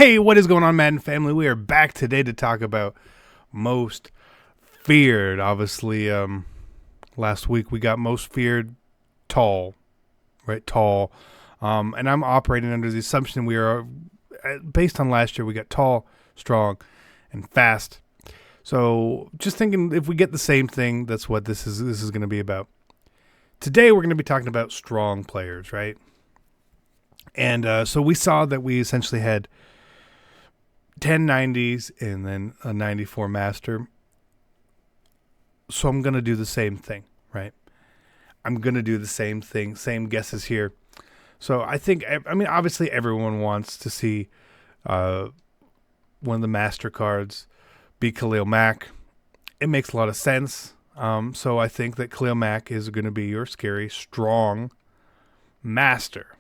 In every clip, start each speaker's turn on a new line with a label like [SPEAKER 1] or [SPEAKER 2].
[SPEAKER 1] Hey, what is going on, Madden family? We are back today to talk about most feared. Obviously, last week we got most feared tall, right? Tall. And I'm operating under the assumption we are, based on last year, we got tall, strong, and fast. So just thinking if we get the same thing, that's what this is going to be about. Today we're going to be talking about strong players, right? And so we saw that we essentially had 10 90s and then a 94 master. So I'm going to do the same thing, right? I'm going to do the same thing, same guesses here. So I think, obviously everyone wants to see one of the master cards be Khalil Mack. It makes a lot of sense. So I think that Khalil Mack is going to be your scary, strong master.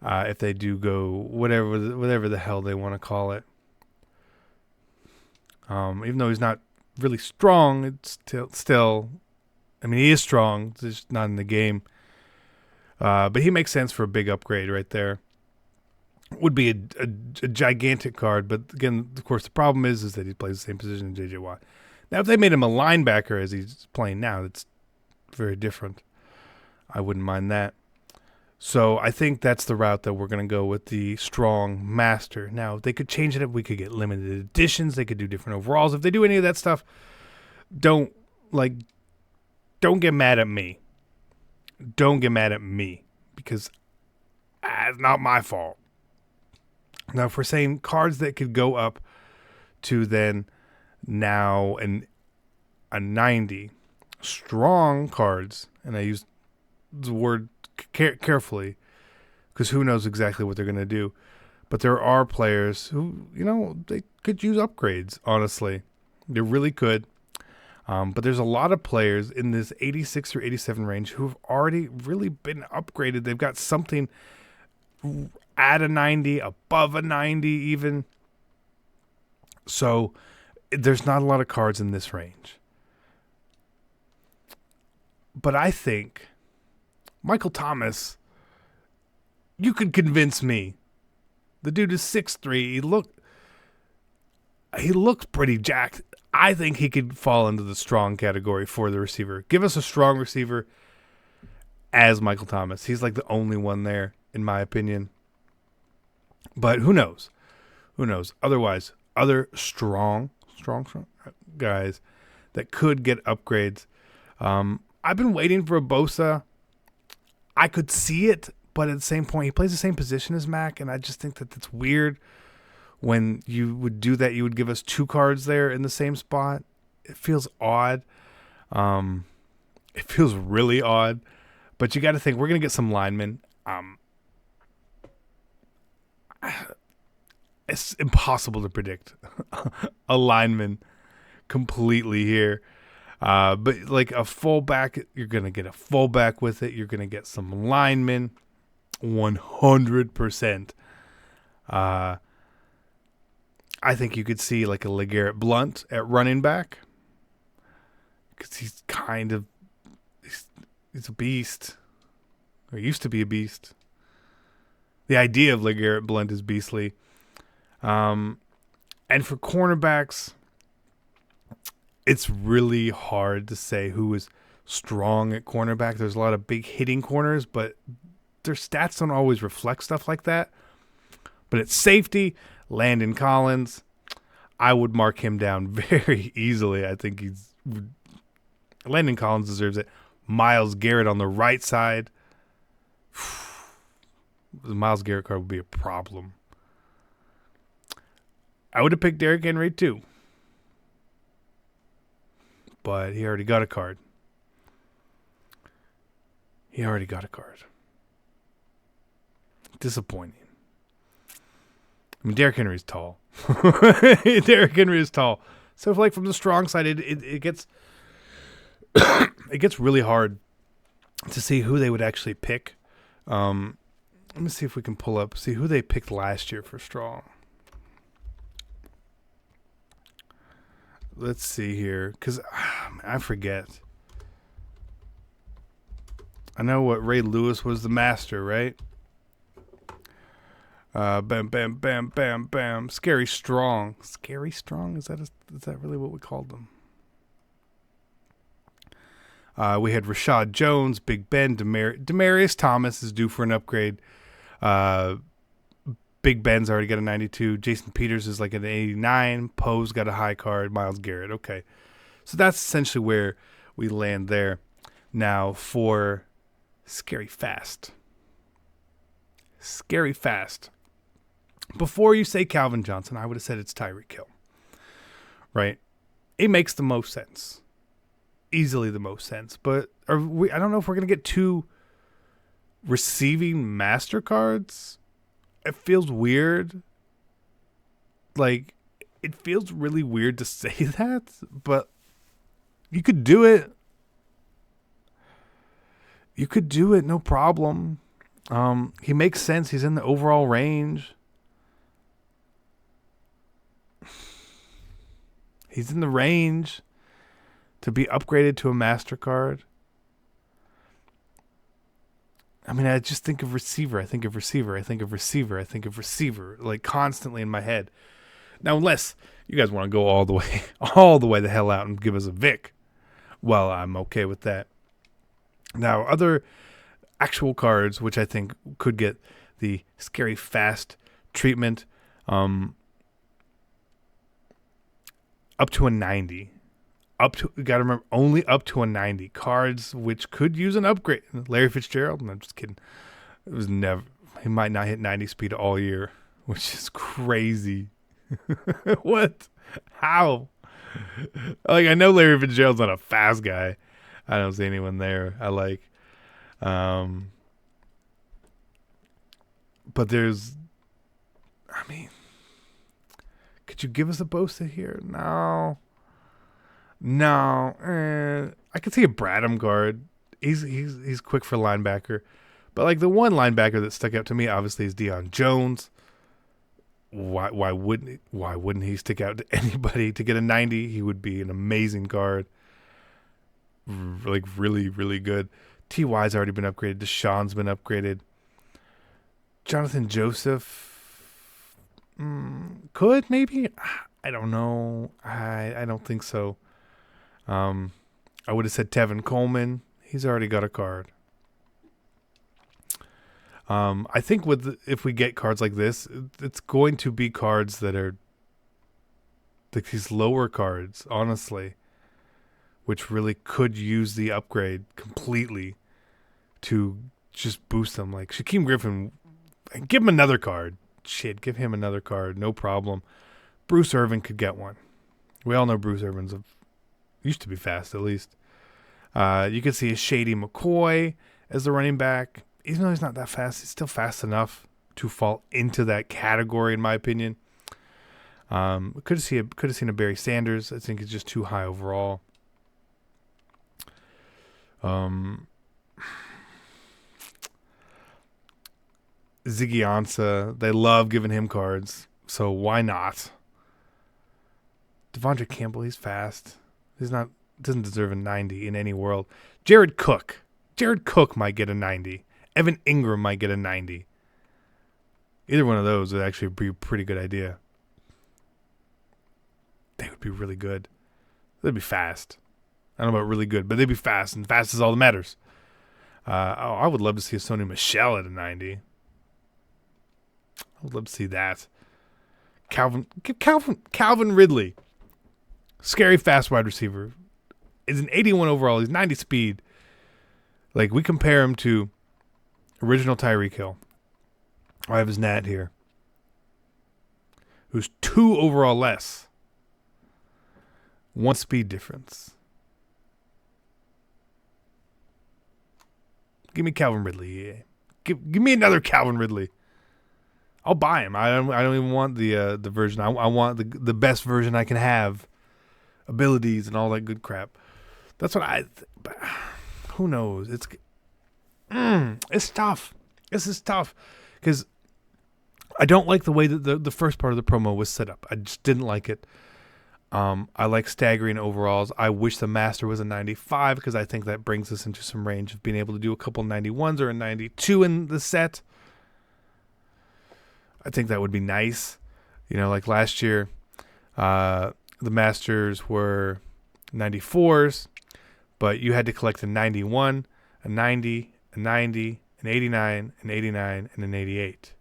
[SPEAKER 1] If they do go whatever the hell they want to call it. Even though he's not really strong, it's still he is strong, it's just not in the game. But he makes sense for a big upgrade right there. Would be a gigantic card, but again, of course, the problem is that he plays the same position as J.J. Watt. Now, if they made him a linebacker as he's playing now, that's very different. I wouldn't mind that. So I think that's the route that we're going to go with, the strong master. Now, they could change it up. We could get limited editions. They could do different overalls. If they do any of that stuff, don't get mad at me. Don't get mad at me because it's not my fault. Now, if we're saying cards that could go up to then now a 90, strong cards, and I use the word carefully because who knows exactly what they're going to do. But there are players who, they could use upgrades, honestly. They really could. But there's a lot of players in this 86 or 87 range who have already really been upgraded. They've got something at a 90, above a 90 even. So there's not a lot of cards in this range. But I think Michael Thomas, you could convince me. The dude is 6'3". He looks pretty jacked. I think he could fall into the strong category for the receiver. Give us a strong receiver as Michael Thomas. He's like the only one there, in my opinion. But who knows? Who knows? Otherwise, other strong guys that could get upgrades. I've been waiting for a Bosa. I could see it, but at the same point, he plays the same position as Mac, and I just think that that's weird. When you would do that, you would give us two cards there in the same spot. It feels odd. It feels really odd. But you got to think, we're going to get some linemen. It's impossible to predict a lineman completely here. But like a fullback, you're going to get a fullback with it. You're going to get some linemen 100%. I think you could see like a LeGarrette Blount at running back because he's a beast, or used to be a beast. The idea of LeGarrette Blount is beastly. And for cornerbacks, it's really hard to say who is strong at cornerback. There's a lot of big hitting corners, but their stats don't always reflect stuff like that. But at safety, Landon Collins, I would mark him down very easily. I think Landon Collins deserves it. Myles Garrett on the right side. The Myles Garrett card would be a problem. I would have picked Derrick Henry too. But he already got a card. Disappointing. Derrick Henry is tall. Derrick Henry is tall. So if, like, from the strong side, it gets it gets really hard to see who they would actually pick. Let me see if we can see who they picked last year for strong. Let's see here, because I forget. I know what Ray Lewis was the master, right? Bam, bam, bam, bam, bam. Scary Strong. Scary Strong? Is that really what we called them? We had Rashad Jones, Big Ben, Demarius Thomas is due for an upgrade. Big Ben's already got a 92. Jason Peters is like an 89. Poe's got a high card. Myles Garrett. Okay. So that's essentially where we land there. Now for Scary Fast. Scary Fast. Before you say Calvin Johnson, I would have said it's Tyreek Hill. Right? It makes the most sense. Easily the most sense. But I don't know if we're going to get 2 receiving MasterCards. It feels weird. Like, it feels really weird to say that, but you could do it. You could do it, no problem. He makes sense. He's in the overall range. He's in the range to be upgraded to a MasterCard. I mean, I just think of receiver. I think of receiver. I think of receiver. I think of receiver, like constantly in my head. Now, unless you guys want to go all the way the hell out and give us a Vic, well, I'm okay with that. Now, other actual cards, which I think could get the Scary Fast treatment, up to a 90. You got to remember, only up to a 90. Cards which could use an upgrade. Larry Fitzgerald, I'm just kidding. He might not hit 90 speed all year, which is crazy. What? How? Like, I know Larry Fitzgerald's not a fast guy. I don't see anyone there I like. But there's, I mean, could you give us a Bosa here? No. I could see a Bradham guard. He's quick for linebacker. But like the one linebacker that stuck out to me obviously is Deion Jones. Why wouldn't he stick out to anybody? To get a 90, he would be an amazing guard. Like really, really good. T.Y.'s already been upgraded. Deshaun's been upgraded. Jonathan Joseph could maybe. I don't know. I don't think so. I would have said Tevin Coleman. He's already got a card. I think if we get cards like this, it's going to be cards that are like these lower cards, honestly, which really could use the upgrade completely to just boost them. Like Shaquem Griffin, give him another card. Shit, give him another card, no problem. Bruce Irvin could get one. We all know Bruce Irvin's used to be fast, at least. You could see a Shady McCoy as the running back. Even though he's not that fast, he's still fast enough to fall into that category, in my opinion. Could have seen a Barry Sanders. I think it's just too high overall. Ziggy Ansah, they love giving him cards, so why not? Devondre Campbell, he's fast. Doesn't deserve a 90 in any world. Jared Cook might get a 90. Evan Ingram might get a 90. Either one of those would actually be a pretty good idea. They would be really good. They'd be fast. I don't know about really good, but they'd be fast, and fast is all that matters. I would love to see a Sony Michel at a 90. I would love to see that. Calvin Ridley. Scary fast wide receiver. Is an 81 overall. He's 90 speed. Like, we compare him to original Tyreek Hill. I have his Nat here. Who's 2 overall less. 1 speed difference. Give me Calvin Ridley. Yeah. Give me another Calvin Ridley. I'll buy him. I don't even want the version. I want the best version I can have. Abilities and all that good crap. That's what who knows? It's tough. This is tough because I don't like the way that the first part of the promo was set up. I just didn't like it. I like staggering overalls. I wish the master was a 95 because I think that brings us into some range of being able to do a couple 91s or a 92 in the set. I think that would be nice. Like last year, the Masters were 94s, but you had to collect a 91, a 90, a 90, an 89, an 89, and an 88.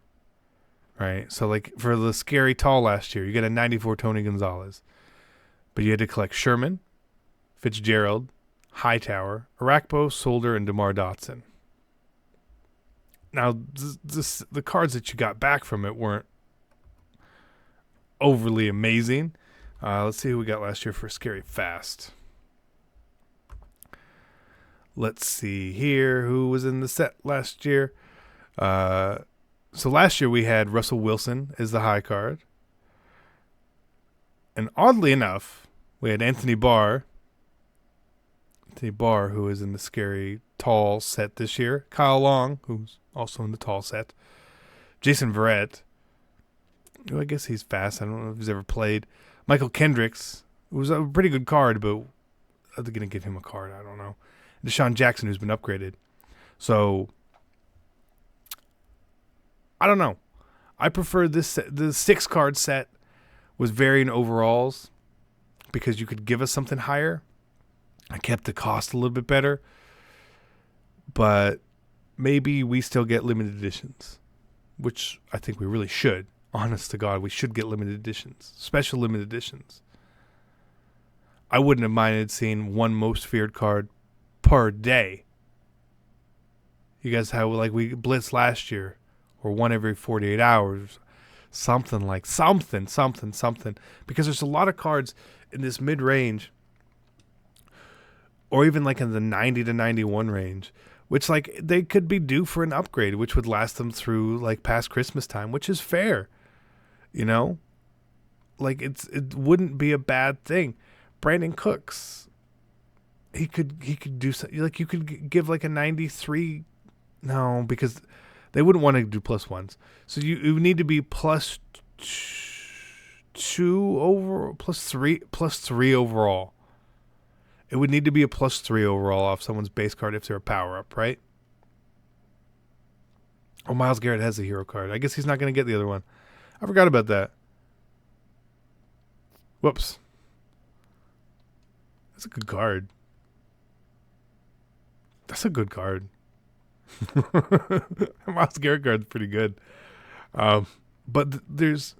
[SPEAKER 1] Right? So, like, for the scary tall last year, you got a 94 Tony Gonzalez. But you had to collect Sherman, Fitzgerald, Hightower, Arakpo, Solder, and DeMar Dotson. Now, the cards that you got back from it weren't overly amazing. Let's see who we got last year for Scary Fast. Let's see here who was in the set last year. So last year we had Russell Wilson as the high card. And oddly enough, we had Anthony Barr, who is in the scary tall set this year. Kyle Long, who's also in the tall set. Jason Verrett, who I guess he's fast. I don't know if he's ever played. Michael Kendricks, who was a pretty good card, but are they going to give him a card? I don't know. Deshaun Jackson, who's been upgraded. So, I don't know. I prefer this set. The 6-card set was varying overalls because you could give us something higher. I kept the cost a little bit better. But maybe we still get limited editions, which I think we really should. Honest to God, we should get limited editions, special limited editions. I wouldn't have minded seeing one most feared card per day. You guys have like we blitzed last year, or one every 48 hours, something. Because there's a lot of cards in this mid range, or even like in the 90 to 91 range, which like they could be due for an upgrade, which would last them through like past Christmas time, which is fair. Like it wouldn't be a bad thing. Brandon Cooks, he could do something. Like you could give like a 93. No, because they wouldn't want to do plus ones. So you need to be plus 2 over plus 3 overall. It would need to be a plus 3 overall off someone's base card if they're a power up, right? Oh, Myles Garrett has a hero card. I guess he's not going to get the other one. I forgot about that. Whoops. That's a good card. Myles Garrett card's pretty good. But there's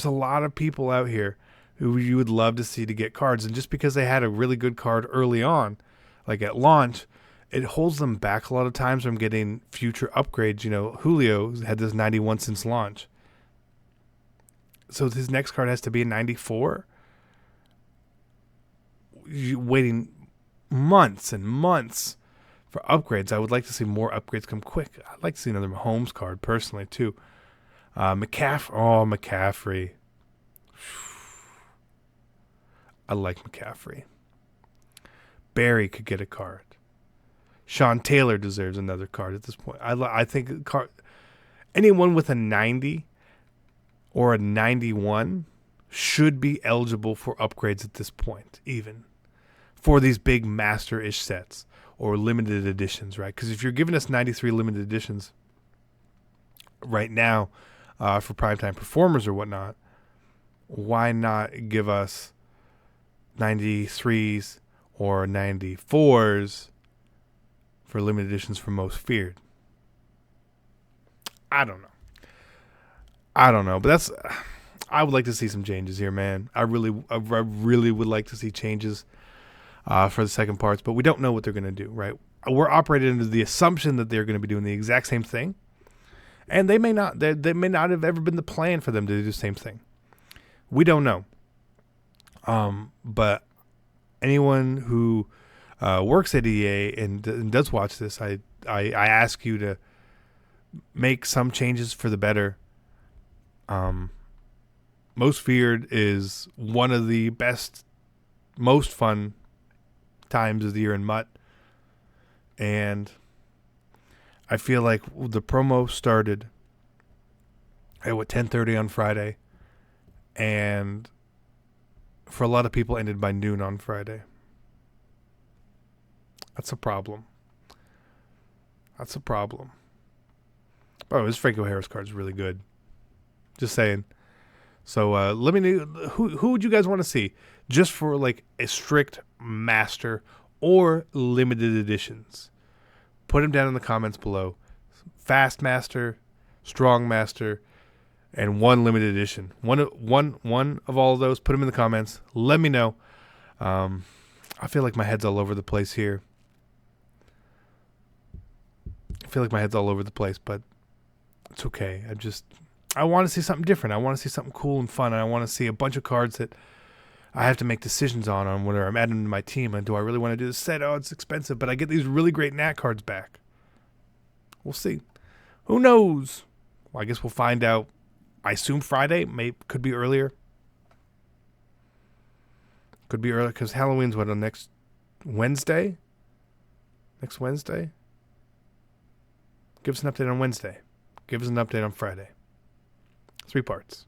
[SPEAKER 1] a lot of people out here who you would love to see to get cards. And just because they had a really good card early on, like at launch, it holds them back a lot of times from getting future upgrades. Julio had this 91 since launch. So his next card has to be a 94. You're waiting months and months for upgrades. I would like to see more upgrades come quick. I'd like to see another Mahomes card personally too. McCaffrey. I like McCaffrey. Barry could get a card. Sean Taylor deserves another card at this point. I think anyone with a 90 or a 91 should be eligible for upgrades at this point, even for these big master-ish sets or limited editions, right? Because if you're giving us 93 limited editions right now for primetime performers or whatnot, why not give us 93s or 94s for limited editions for most feared? I don't know, but I would like to see some changes here, man. I really would like to see changes for the second parts, but we don't know what they're going to do, right? We're operating under the assumption that they're going to be doing the exact same thing, and they may not. They may not have ever been the plan for them to do the same thing. We don't know. But anyone who works at EA and does watch this, I ask you to make some changes for the better. Most Feared is one of the best, most fun times of the year in MUT. And I feel like the promo started at 10:30 on Friday, and for a lot of people ended by noon on Friday. That's a problem. But Oh, his Franco Harris card is really good. Just saying. So let me know who would you guys want to see just for like a strict master or limited editions. Put them down in the comments below. Fast master, strong master, and one limited edition. One of all of those. Put them in the comments. Let me know. I feel like my head's all over the place here. But it's okay. I want to see something different. I want to see something cool and fun. And I want to see a bunch of cards that I have to make decisions on whether I'm adding to my team. And do I really want to do this set? Oh, it's expensive, but I get these really great Nat cards back. We'll see. Who knows? Well, I guess we'll find out. I assume Friday. Could be earlier. Could be earlier because Halloween's on next Wednesday? Next Wednesday? Give us an update on Wednesday. Give us an update on Friday. 3 parts.